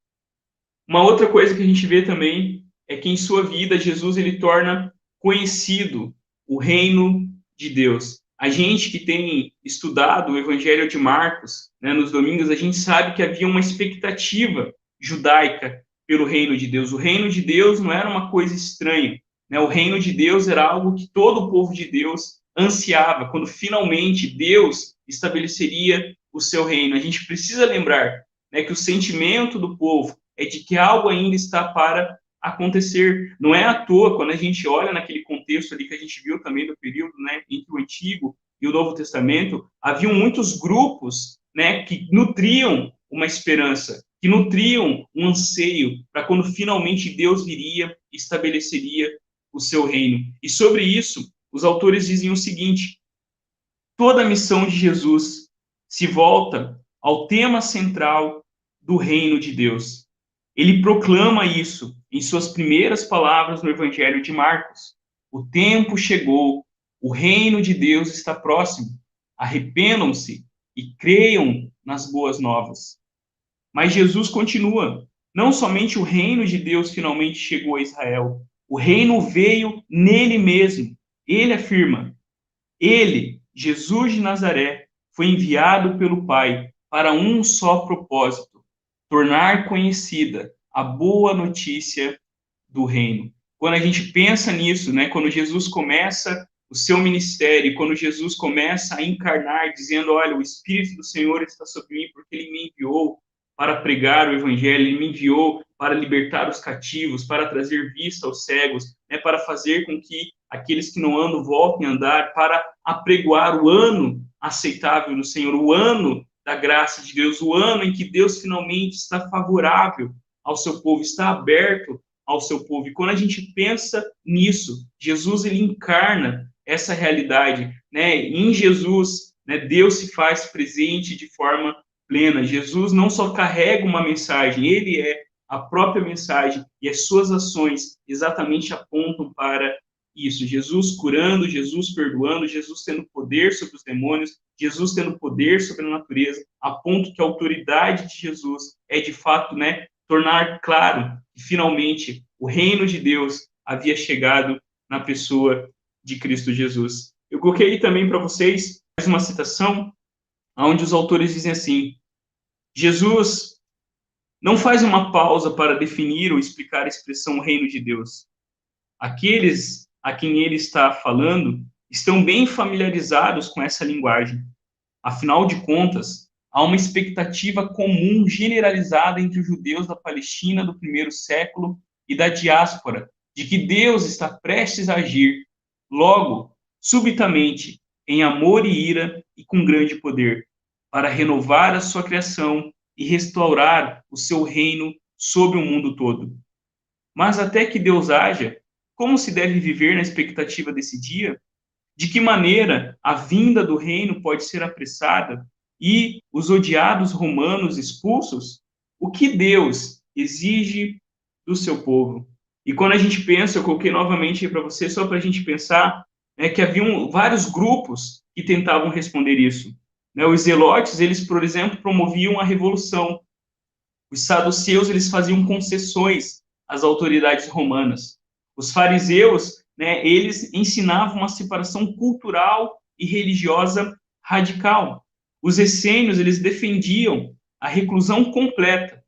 uma outra coisa que a gente vê também é que em sua vida Jesus ele torna conhecido o reino de Deus. A gente que tem estudado o Evangelho de Marcos, né, nos domingos, a gente sabe que havia uma expectativa judaica pelo reino de Deus. O reino de Deus não era uma coisa estranha, né? O reino de Deus era algo que todo o povo de Deus ansiava, quando finalmente Deus estabeleceria o seu reino. A gente precisa lembrar, né, que o sentimento do povo é de que algo ainda está para acontecer. Não é à toa, quando a gente olha naquele contexto ali que a gente viu também do período, né, entre o Antigo e o Novo Testamento, haviam muitos grupos, né, que nutriam uma esperança, que nutriam um anseio para quando finalmente Deus viria e estabeleceria o seu reino. E sobre isso, os autores dizem o seguinte: toda a missão de Jesus se volta ao tema central do reino de Deus. Ele proclama isso em suas primeiras palavras no Evangelho de Marcos. O tempo chegou, o reino de Deus está próximo. Arrependam-se e creiam nas boas novas. Mas Jesus continua. Não somente o reino de Deus finalmente chegou a Israel, o reino veio nele mesmo. Ele afirma: ele, Jesus de Nazaré, foi enviado pelo Pai para um só propósito: tornar conhecida a boa notícia do reino. Quando a gente pensa nisso, né, quando Jesus começa o seu ministério, quando Jesus começa a encarnar, dizendo: olha, o Espírito do Senhor está sobre mim, porque ele me enviou para pregar o Evangelho, ele me enviou para libertar os cativos, para trazer vista aos cegos, né, para fazer com que aqueles que não andam voltem a andar, para apregoar o ano aceitável do Senhor, o ano da graça de Deus, o ano em que Deus finalmente está favorável ao seu povo, está aberto ao seu povo. E quando a gente pensa nisso, Jesus ele encarna essa realidade, né? Em Jesus, né, Deus se faz presente de forma plena. Jesus não só carrega uma mensagem, ele é a própria mensagem, e as suas ações exatamente apontam para isso. Jesus curando, Jesus perdoando, Jesus tendo poder sobre os demônios, Jesus tendo poder sobre a natureza, a ponto que a autoridade de Jesus é, de fato, né, tornar claro que, finalmente, o reino de Deus havia chegado na pessoa de Cristo Jesus. Eu coloquei também para vocês mais uma citação, onde os autores dizem assim: Jesus não faz uma pausa para definir ou explicar a expressão reino de Deus. Aqueles a quem ele está falando estão bem familiarizados com essa linguagem. Afinal de contas, há uma expectativa comum generalizada entre os judeus da Palestina do primeiro século e da diáspora, de que Deus está prestes a agir, logo, subitamente, em amor e ira e com grande poder, para renovar a sua criação e restaurar o seu reino sobre o mundo todo. Mas até que Deus haja, como se deve viver na expectativa desse dia? De que maneira a vinda do reino pode ser apressada e os odiados romanos expulsos? O que Deus exige do seu povo? E quando a gente pensa, eu coloquei novamente para você, só para a gente pensar, que haviam vários grupos que tentavam responder isso. Os zelotes, eles, por exemplo, promoviam a revolução. Os saduceus, eles faziam concessões às autoridades romanas. Os fariseus, eles ensinavam uma separação cultural e religiosa radical. Os essênios, eles defendiam a reclusão completa.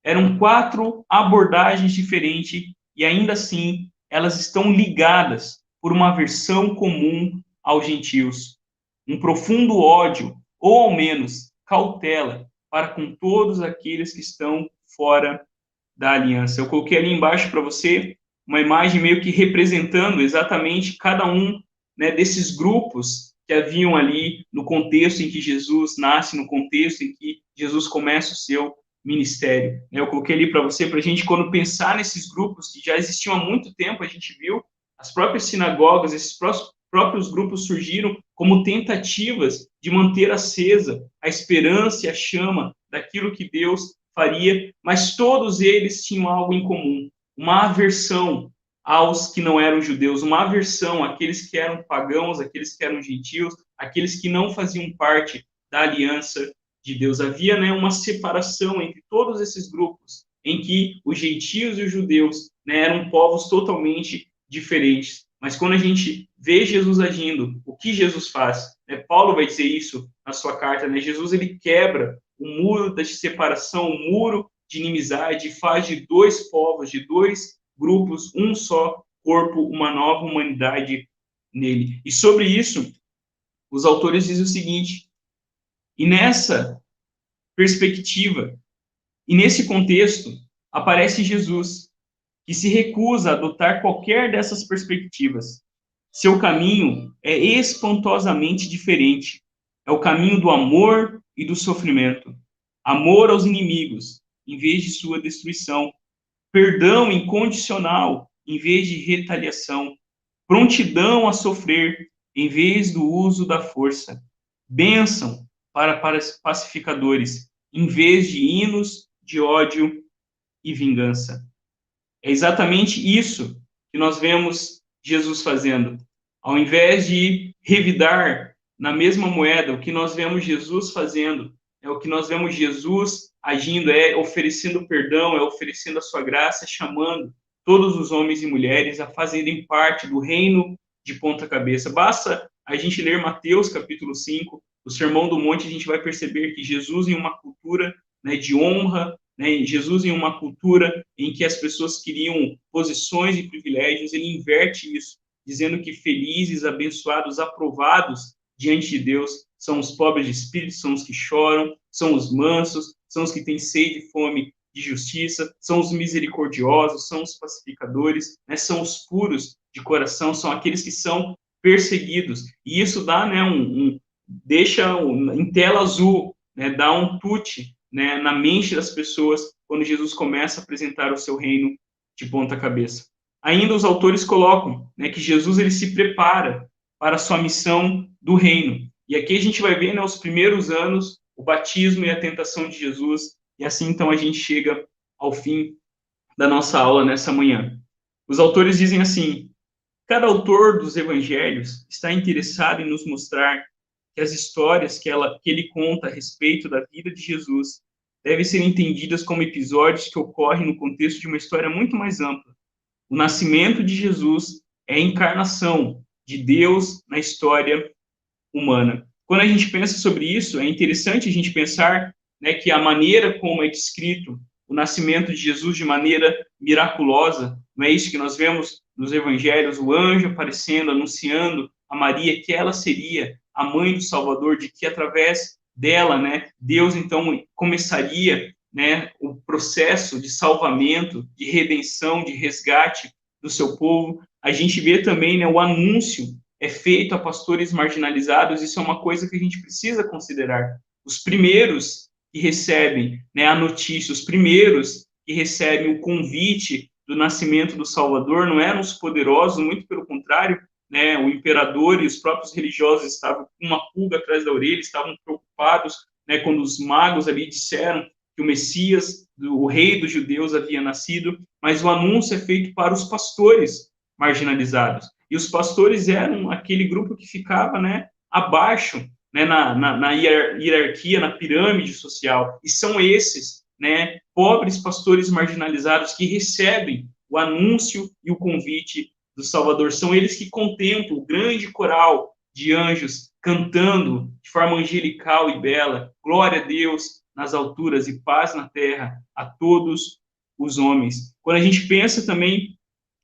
Eram 4 abordagens diferentes e, ainda assim, elas estão ligadas por uma aversão comum aos gentios. Um profundo ódio, ou ao menos cautela, para com todos aqueles que estão fora da aliança. Eu coloquei ali embaixo para você uma imagem meio que representando exatamente cada um, desses grupos que haviam ali no contexto em que Jesus nasce, no contexto em que Jesus começa o seu ministério. Eu coloquei ali para você, para a gente, quando pensar nesses grupos que já existiam há muito tempo, a gente viu as próprias sinagogas, esses próprios grupos surgiram como tentativas de manter acesa a esperança e a chama daquilo que Deus faria, mas todos eles tinham algo em comum, uma aversão aos que não eram judeus, uma aversão àqueles que eram pagãos, àqueles que eram gentios, àqueles que não faziam parte da aliança de Deus. Havia, né, uma separação entre todos esses grupos, em que os gentios e os judeus, né, eram povos totalmente diferentes. Mas quando a gente vê Jesus agindo, o que Jesus faz? Né, Paulo vai dizer isso na sua carta, né? Jesus, ele quebra o muro da separação, o muro de inimizade, faz de dois povos, de dois grupos, um só corpo, uma nova humanidade nele. E sobre isso, os autores dizem o seguinte: e nessa perspectiva, e nesse contexto, aparece Jesus, que se recusa a adotar qualquer dessas perspectivas. Seu caminho é espantosamente diferente. É o caminho do amor e do sofrimento. Amor aos inimigos, em vez de sua destruição. Perdão incondicional, em vez de retaliação. Prontidão a sofrer, em vez do uso da força. Bênção para pacificadores, em vez de hinos de ódio e vingança. É exatamente isso que nós vemos Jesus fazendo. Ao invés de revidar na mesma moeda, o que nós vemos Jesus fazendo, é o que nós vemos Jesus agindo, é oferecendo perdão, é oferecendo a sua graça, chamando todos os homens e mulheres a fazerem parte do reino de ponta cabeça. Basta a gente ler Mateus capítulo 5, o Sermão do Monte, a gente vai perceber que Jesus, em uma cultura, né, de honra, né, Jesus, em uma cultura em que as pessoas queriam posições e privilégios, ele inverte isso, dizendo que felizes, abençoados, aprovados diante de Deus são os pobres de espírito, são os que choram, são os mansos, são os que têm sede e fome de justiça, são os misericordiosos, são os pacificadores, né, são os puros de coração, são aqueles que são perseguidos. E isso dá, né, deixa em tela azul, né, dá um tute, né, na mente das pessoas quando Jesus começa a apresentar o seu reino de ponta cabeça. Ainda os autores colocam, né, que Jesus, ele se prepara para a sua missão do reino. E aqui a gente vai ver, né, os primeiros anos, o batismo e a tentação de Jesus, e assim então a gente chega ao fim da nossa aula nessa manhã. Os autores dizem assim: cada autor dos evangelhos está interessado em nos mostrar que as histórias que ele conta a respeito da vida de Jesus devem ser entendidas como episódios que ocorrem no contexto de uma história muito mais ampla. O nascimento de Jesus é a encarnação de Deus na história humana. Quando a gente pensa sobre isso, é interessante a gente pensar, né, que a maneira como é descrito o nascimento de Jesus de maneira miraculosa, não é isso que nós vemos nos evangelhos, o anjo aparecendo, anunciando a Maria que ela seria a mãe do Salvador, de que através dela, né, Deus então começaria, né, o processo de salvamento, de redenção, de resgate do seu povo. A gente vê também, né, o anúncio é feito a pastores marginalizados. Isso é uma coisa que a gente precisa considerar. Os primeiros que recebem, né, a notícia, os primeiros que recebem o convite do nascimento do Salvador não eram os poderosos, muito pelo contrário, né, o imperador e os próprios religiosos estavam com uma pulga atrás da orelha, estavam preocupados, né, quando os magos ali disseram que o Messias, o rei dos judeus, havia nascido, mas o anúncio é feito para os pastores marginalizados. E os pastores eram aquele grupo que ficava, né, abaixo, né, na hierarquia, na pirâmide social. E são esses, né, pobres pastores marginalizados que recebem o anúncio e o convite do Salvador. São eles que contemplam o grande coral de anjos cantando de forma angelical e bela: glória a Deus nas alturas e paz na terra a todos os homens. Quando a gente pensa também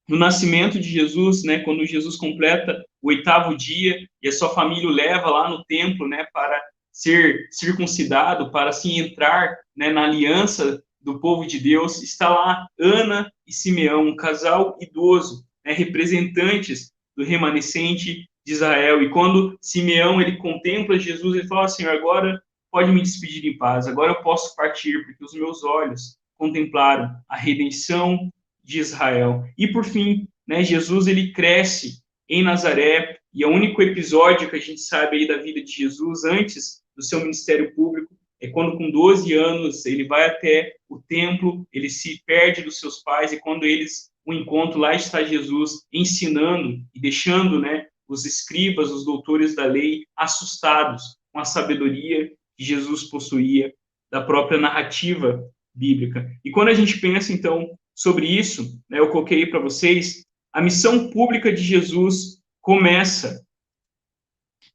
no nascimento de Jesus, né, quando Jesus completa o 8º dia e a sua família o leva lá no templo, né, para ser circuncidado, para assim entrar, né, na aliança do povo de Deus, está lá Ana e Simeão, um casal idoso, né, representantes do remanescente de de Israel. E quando Simeão ele contempla Jesus, ele fala: Senhor, agora pode me despedir em paz, agora eu posso partir, porque os meus olhos contemplaram a redenção de Israel. E por fim, né, Jesus ele cresce em Nazaré, e o único episódio que a gente sabe aí da vida de Jesus antes do seu ministério público é quando, com 12 anos, ele vai até o templo, ele se perde dos seus pais, e quando eles o encontram, lá está Jesus ensinando e deixando, né, os escribas, os doutores da lei, assustados com a sabedoria que Jesus possuía, da própria narrativa bíblica. E quando a gente pensa, então, sobre isso, né, eu coloquei para vocês, a missão pública de Jesus começa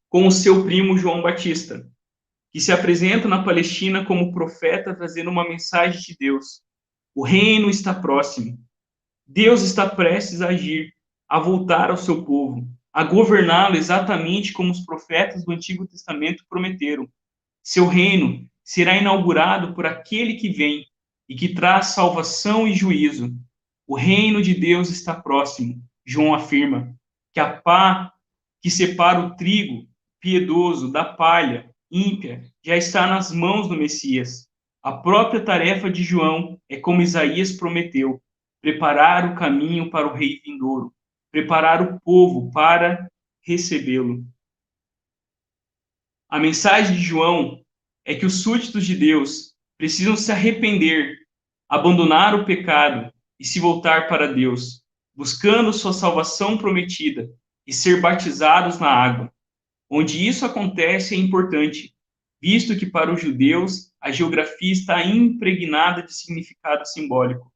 com o seu primo João Batista, que se apresenta na Palestina como profeta, trazendo uma mensagem de Deus. O reino está próximo. Deus está prestes a agir, a voltar ao seu povo, a governá-lo exatamente como os profetas do Antigo Testamento prometeram. Seu reino será inaugurado por aquele que vem e que traz salvação e juízo. O reino de Deus está próximo. João afirma que a pá que separa o trigo piedoso da palha ímpia já está nas mãos do Messias. A própria tarefa de João é como Isaías prometeu: preparar o caminho para o rei vindouro, preparar o povo para recebê-lo. A mensagem de João é que os súditos de Deus precisam se arrepender, abandonar o pecado e se voltar para Deus, buscando sua salvação prometida e ser batizados na água. Onde isso acontece é importante, visto que para os judeus a geografia está impregnada de significado simbólico.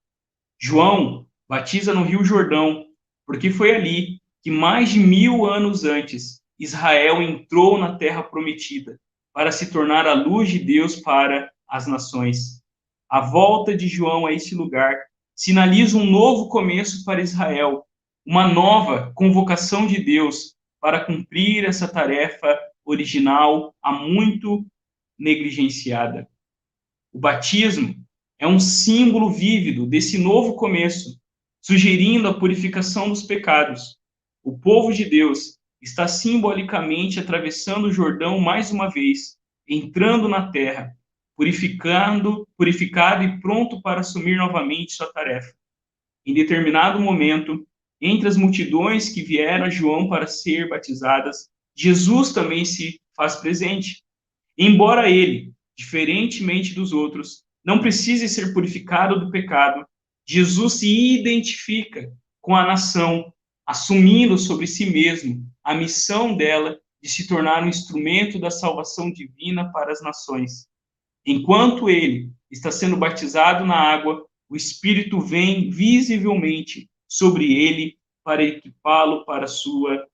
João batiza no Rio Jordão, porque foi ali que mais de 1000 anos antes Israel entrou na terra prometida para se tornar a luz de Deus para as nações. A volta de João a esse lugar sinaliza um novo começo para Israel, uma nova convocação de Deus para cumprir essa tarefa original há muito negligenciada. O batismo é um símbolo vívido desse novo começo, sugerindo a purificação dos pecados. O povo de Deus está simbolicamente atravessando o Jordão mais uma vez, entrando na terra, purificado e pronto para assumir novamente sua tarefa. Em determinado momento, entre as multidões que vieram a João para ser batizadas, Jesus também se faz presente. Embora ele, diferentemente dos outros, não precise ser purificado do pecado, Jesus se identifica com a nação, assumindo sobre si mesmo a missão dela de se tornar um instrumento da salvação divina para as nações. Enquanto ele está sendo batizado na água, o Espírito vem visivelmente sobre ele para equipá-lo para a sua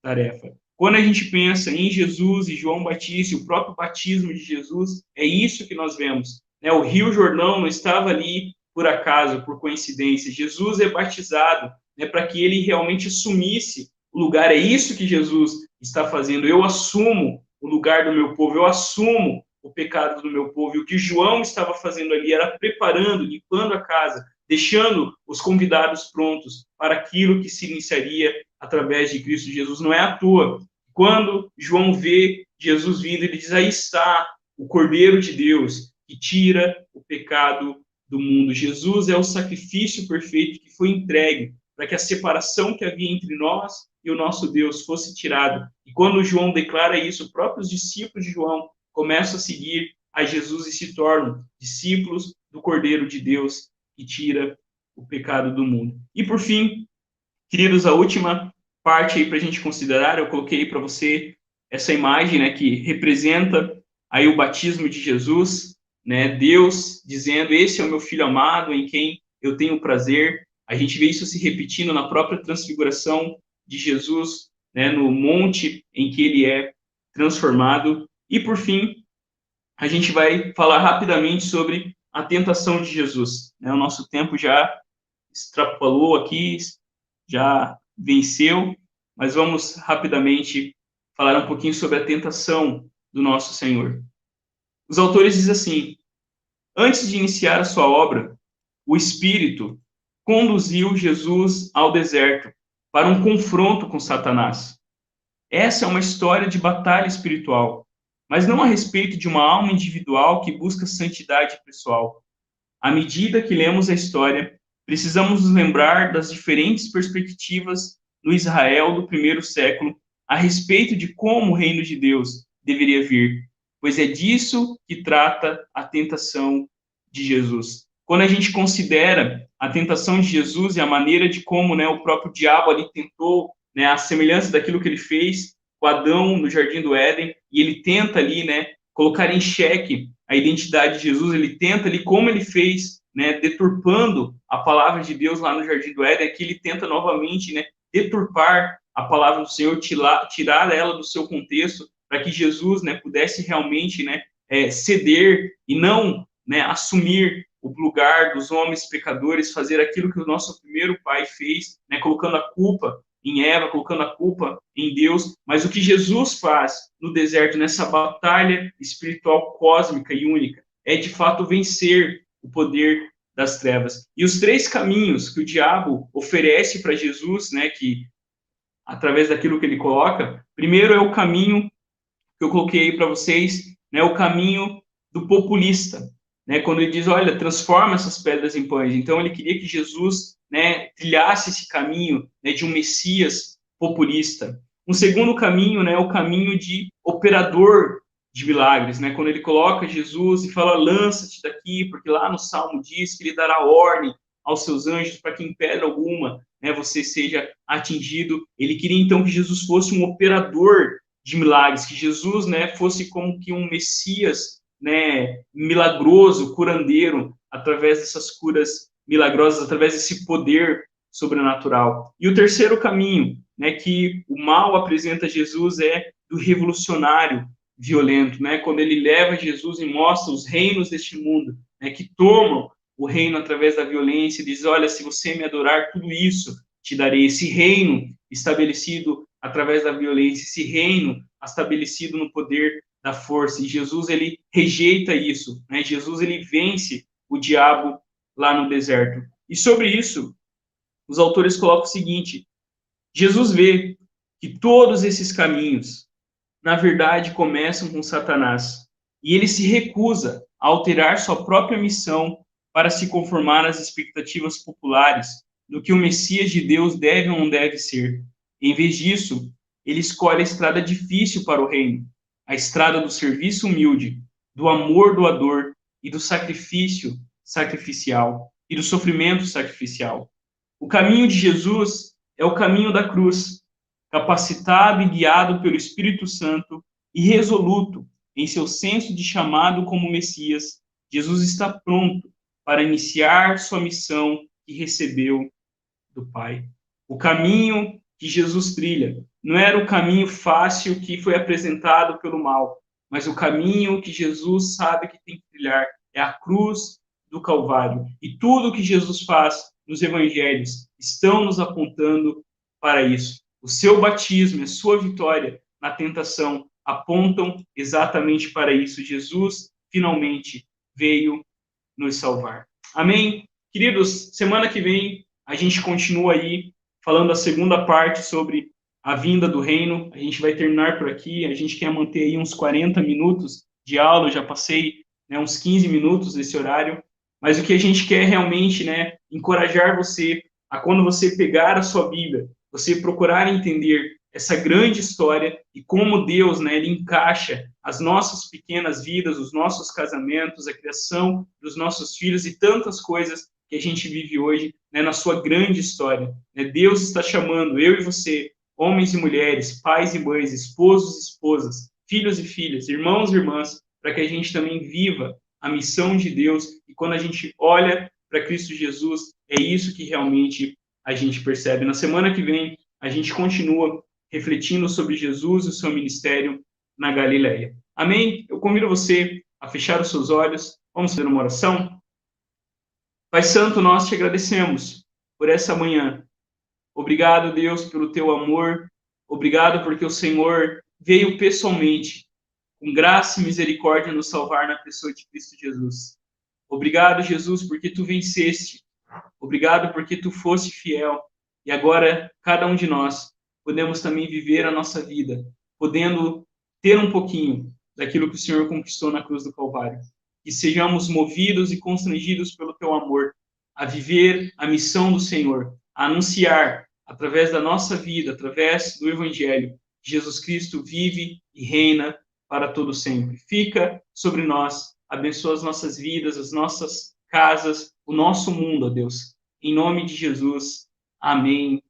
tarefa. Quando a gente pensa em Jesus e João Batista, o próprio batismo de Jesus, é isso que nós vemos. O Rio Jordão não estava ali por acaso, por coincidência. Jesus é batizado para que ele realmente assumisse o lugar. É isso que Jesus está fazendo. Eu assumo o lugar do meu povo, eu assumo o pecado do meu povo. E o que João estava fazendo ali era preparando, limpando a casa, deixando os convidados prontos para aquilo que se iniciaria através de Cristo Jesus. Não é à toa. Quando João vê Jesus vindo, ele diz: aí está o Cordeiro de Deus que tira o pecado do mundo. Jesus é o sacrifício perfeito que foi entregue para que a separação que havia entre nós e o nosso Deus fosse tirada. E quando João declara isso, os próprios discípulos de João começam a seguir a Jesus e se tornam discípulos do Cordeiro de Deus que tira o pecado do mundo. E por fim, queridos, a última parte aí para a gente considerar, eu coloquei para você essa imagem, que representa aí o batismo de Jesus, Deus dizendo: esse é o meu filho amado em quem eu tenho prazer. A gente vê isso se repetindo na própria transfiguração de Jesus, no monte em que ele é transformado. E por fim, a gente vai falar rapidamente sobre a tentação de Jesus. O nosso tempo já extrapolou aqui, já venceu, mas vamos rapidamente falar um pouquinho sobre a tentação do nosso Senhor. Os autores dizem assim: antes de iniciar a sua obra, o Espírito conduziu Jesus ao deserto para um confronto com Satanás. Essa é uma história de batalha espiritual, mas não a respeito de uma alma individual que busca santidade pessoal. À medida que lemos a história, precisamos nos lembrar das diferentes perspectivas no Israel do primeiro século a respeito de como o reino de Deus deveria vir, pois é disso que trata a tentação de Jesus. Quando a gente considera a tentação de Jesus e a maneira de como, né, o próprio diabo ali tentou, né, a semelhança daquilo que ele fez com Adão no Jardim do Éden, e ele tenta ali, né, colocar em xeque a identidade de Jesus, ele tenta ali, como ele fez, né, deturpando a palavra de Deus lá no Jardim do Éden, aqui ele tenta novamente, né, deturpar a palavra do Senhor, tirar ela do seu contexto, para que Jesus, né, pudesse realmente, né, ceder e não, né, assumir o lugar dos homens pecadores, fazer aquilo que o nosso primeiro pai fez, né, colocando a culpa em Eva, colocando a culpa em Deus, mas o que Jesus faz no deserto, nessa batalha espiritual cósmica e única, é de fato vencer o poder das trevas. E os três caminhos que o diabo oferece para Jesus, né, que através daquilo que ele coloca, primeiro é o caminho que eu coloquei aí para vocês, né, o caminho do populista, né, quando ele diz, olha, transforma essas pedras em pães. Então, ele queria que Jesus, né, trilhasse esse caminho, né, de um Messias populista. Um segundo caminho, né, o caminho de operador de milagres, né, quando ele coloca Jesus e fala, lança-te daqui, porque lá no Salmo diz que ele dará ordem aos seus anjos para que em pedra alguma, né, você seja atingido. Ele queria, então, que Jesus fosse um operador de milagres, que Jesus, né, fosse como que um Messias, né, milagroso, curandeiro, através dessas curas milagrosas, através desse poder sobrenatural. E o terceiro caminho, né, que o mal apresenta Jesus é do revolucionário violento, né, quando ele leva Jesus e mostra os reinos deste mundo, né, que tomam o reino através da violência, e diz, olha, se você me adorar, tudo isso te darei. Esse reino estabelecido através da violência, esse reino estabelecido no poder da força. E Jesus, ele rejeita isso, né? Jesus, ele vence o diabo lá no deserto. E sobre isso, os autores colocam o seguinte, Jesus vê que todos esses caminhos, na verdade, começam com Satanás. E ele se recusa a alterar sua própria missão para se conformar às expectativas populares do que o Messias de Deus deve ou não deve ser. Em vez disso, ele escolhe a estrada difícil para o reino, a estrada do serviço humilde, do amor doador e do sacrifício sacrificial e do sofrimento sacrificial. O caminho de Jesus é o caminho da cruz, capacitado e guiado pelo Espírito Santo e resoluto em seu senso de chamado como Messias, Jesus está pronto para iniciar sua missão que recebeu do Pai. O caminho que Jesus trilha não era o caminho fácil que foi apresentado pelo mal, mas o caminho que Jesus sabe que tem que trilhar é a cruz do Calvário. E tudo que Jesus faz nos evangelhos estão nos apontando para isso. O seu batismo, a sua vitória na tentação apontam exatamente para isso. Jesus finalmente veio nos salvar. Amém? Queridos, semana que vem a gente continua aí falando a segunda parte sobre a vinda do reino. A gente vai terminar por aqui. A gente quer manter aí uns 40 minutos de aula. Eu já passei, né, uns 15 minutos desse horário. Mas o que a gente quer realmente, né, encorajar você a, quando você pegar a sua Bíblia, você procurar entender essa grande história e como Deus, né, ele encaixa as nossas pequenas vidas, os nossos casamentos, a criação dos nossos filhos e tantas coisas que a gente vive hoje, né, na sua grande história. Deus está chamando eu e você, homens e mulheres, pais e mães, esposos e esposas, filhos e filhas, irmãos e irmãs, para que a gente também viva a missão de Deus. E quando a gente olha para Cristo Jesus, é isso que realmente a gente percebe. Na semana que vem, a gente continua refletindo sobre Jesus e o seu ministério na Galileia. Amém? Eu convido você a fechar os seus olhos. Vamos fazer uma oração? Pai Santo, nós te agradecemos por essa manhã. Obrigado, Deus, pelo teu amor. Obrigado porque o Senhor veio pessoalmente, com graça e misericórdia, nos salvar na pessoa de Cristo Jesus. Obrigado, Jesus, porque tu venceste. Obrigado porque tu foste fiel. E agora, cada um de nós podemos também viver a nossa vida, podendo ter um pouquinho daquilo que o Senhor conquistou na cruz do Calvário. Que sejamos movidos e constrangidos pelo teu amor a viver a missão do Senhor, a anunciar através da nossa vida, através do Evangelho, que Jesus Cristo vive e reina para todo sempre. Fica sobre nós, abençoa as nossas vidas, as nossas casas, o nosso mundo, ó Deus. Em nome de Jesus, amém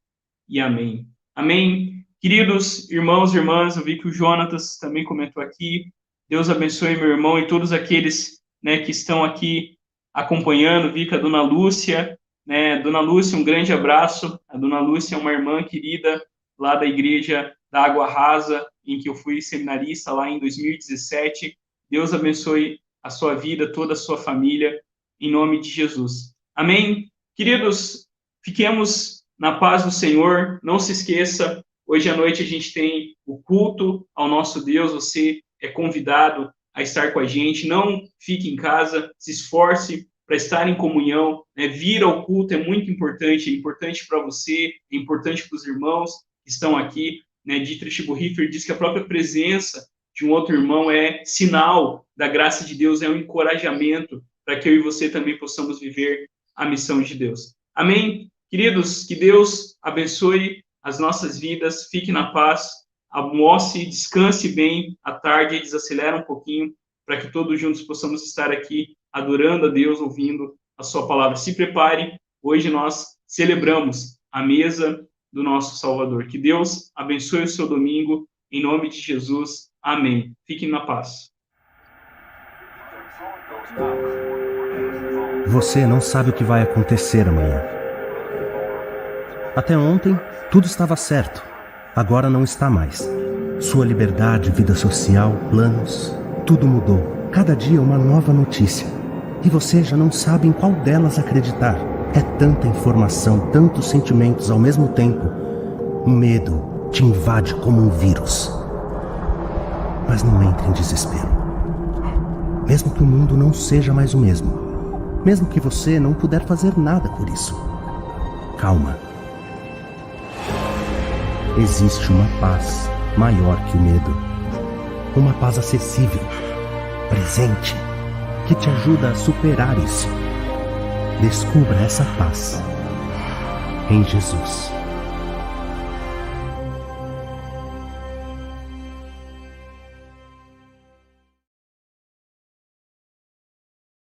e amém. Amém. Queridos irmãos e irmãs, eu vi que o Jonatas também comentou aqui. Deus abençoe meu irmão e todos aqueles, né, que estão aqui acompanhando. Vi que a Dona Lúcia, né, Dona Lúcia, um grande abraço. A Dona Lúcia é uma irmã querida lá da igreja da Água Rasa, em que eu fui seminarista lá em 2017. Deus abençoe a sua vida, toda a sua família, em nome de Jesus. Amém? Queridos, fiquemos na paz do Senhor. Não se esqueça, hoje à noite a gente tem o culto ao nosso Deus. Você é convidado a estar com a gente. Não fique em casa, se esforce para estar em comunhão, né? Vir ao culto é muito importante. É importante para você, é importante para os irmãos que estão aqui, né? Dietrich Bonhoeffer diz que a própria presença de um outro irmão é sinal da graça de Deus, é um encorajamento para que eu e você também possamos viver a missão de Deus. Amém? Queridos, que Deus abençoe as nossas vidas, fique na paz, almoce, descanse bem à tarde e desacelera um pouquinho para que todos juntos possamos estar aqui adorando a Deus, ouvindo a sua palavra. Se prepare, hoje nós celebramos a mesa do nosso Salvador. Que Deus abençoe o seu domingo, em nome de Jesus. Amém. Fiquem na paz. Você não sabe o que vai acontecer amanhã. Até ontem, tudo estava certo. Agora não está mais. Sua liberdade, vida social, planos, tudo mudou. Cada dia uma nova notícia. E você já não sabe em qual delas acreditar. É tanta informação, tantos sentimentos ao mesmo tempo. O medo te invade como um vírus. Mas não entre em desespero. Mesmo que o mundo não seja mais o mesmo. Mesmo que você não puder fazer nada por isso. Calma. Existe uma paz maior que o medo. Uma paz acessível, presente, que te ajuda a superar isso. Descubra essa paz em Jesus.